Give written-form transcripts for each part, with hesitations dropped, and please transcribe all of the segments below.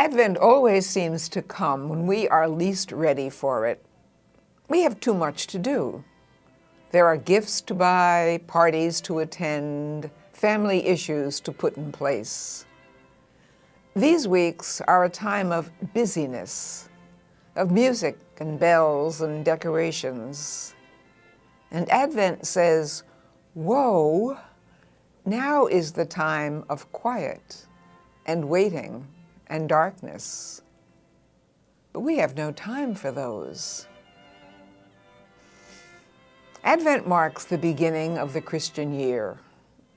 Advent always seems to come when we are least ready for it. We have too much to do. There are gifts to buy, parties to attend, family issues to put in place. These weeks are a time of busyness, of music and bells and decorations. And Advent says, whoa, now is the time of quiet and waiting and darkness. But we have no time for those. Advent marks the beginning of the Christian year,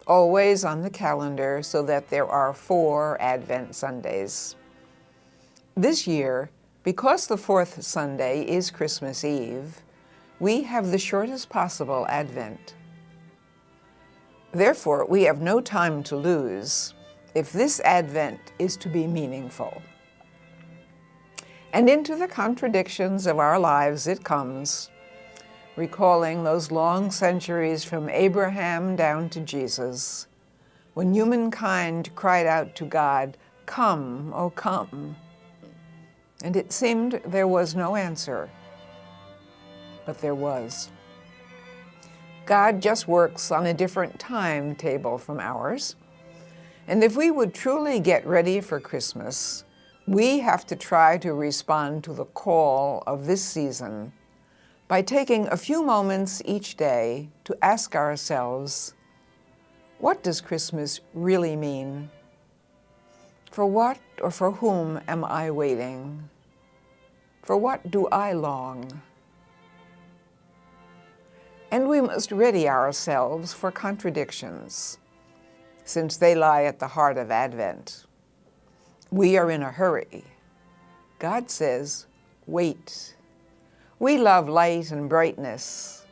always on the calendar so that there are 4 Advent Sundays. This year, because the 4th Sunday is Christmas Eve, we have the shortest possible Advent. Therefore, we have no time to lose if this Advent is to be meaningful. And into the contradictions of our lives it comes, recalling those long centuries from Abraham down to Jesus, when humankind cried out to God, "Come, O come." And it seemed there was no answer, but there was. God just works on a different timetable from ours. And if we would truly get ready for Christmas, we have to try to respond to the call of this season by taking a few moments each day to ask ourselves, what does Christmas really mean? For what or for whom am I waiting? For what do I long? And we must ready ourselves for contradictions, since they lie at the heart of Advent. We are in a hurry. God says, wait. We love light and brightness.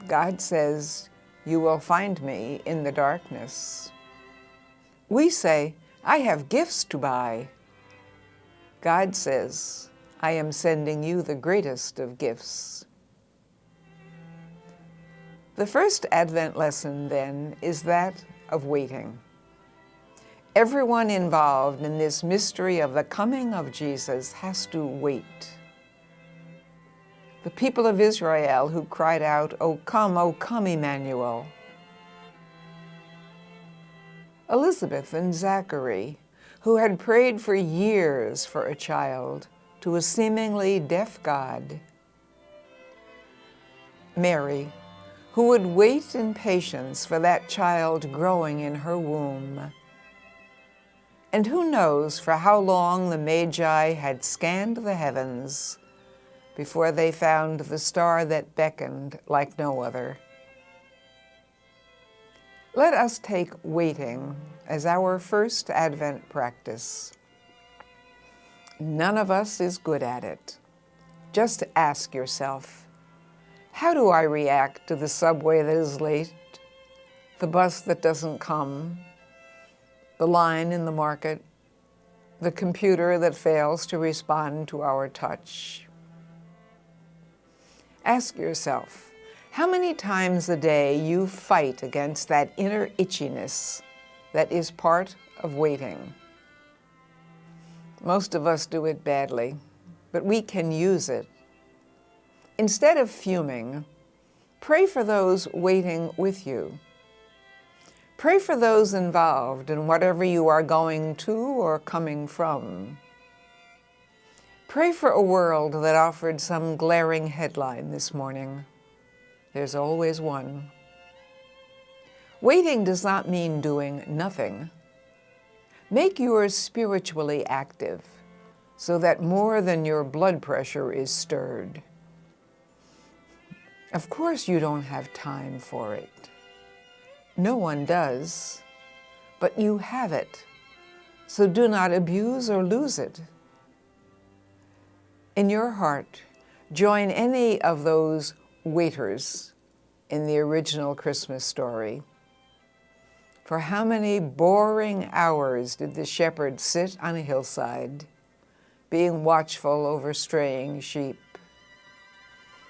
God says, you will find me in the darkness. We say, I have gifts to buy. God says, I am sending you the greatest of gifts. The first Advent lesson, then, is that of waiting. Everyone involved in this mystery of the coming of Jesus has to wait. The people of Israel who cried out, O come, Emmanuel. Elizabeth and Zachary, who had prayed for years for a child to a seemingly deaf God. Mary, who would wait in patience for that child growing in her womb. And who knows for how long the Magi had scanned the heavens before they found the star that beckoned like no other. Let us take waiting as our first Advent practice. None of us is good at it. Just ask yourself, how do I react to the subway that is late, the bus that doesn't come, the line in the market, the computer that fails to respond to our touch? Ask yourself, how many times a day you fight against that inner itchiness that is part of waiting. Most of us do it badly, but we can use it. Instead of fuming, pray for those waiting with you. Pray for those involved in whatever you are going to or coming from. Pray for a world that offered some glaring headline this morning. There's always one. Waiting does not mean doing nothing. Make yours spiritually active so that more than your blood pressure is stirred. Of course you don't have time for it. No one does, but you have it, so do not abuse or lose it. In your heart, join any of those waiters in the original Christmas story. For how many boring hours did the shepherd sit on a hillside, being watchful over straying sheep?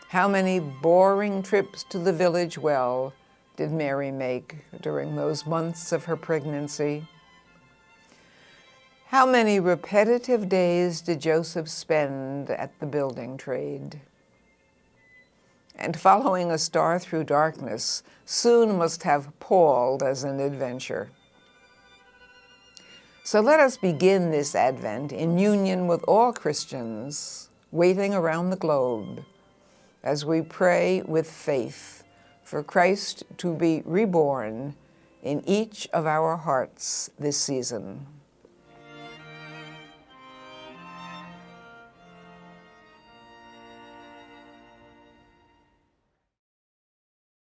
How many boring trips to the village well did Mary make during those months of her pregnancy? How many repetitive days did Joseph spend at the building trade? And following a star through darkness soon must have palled as an adventure. So let us begin this Advent in union with all Christians waiting around the globe as we pray with faith for Christ to be reborn in each of our hearts this season.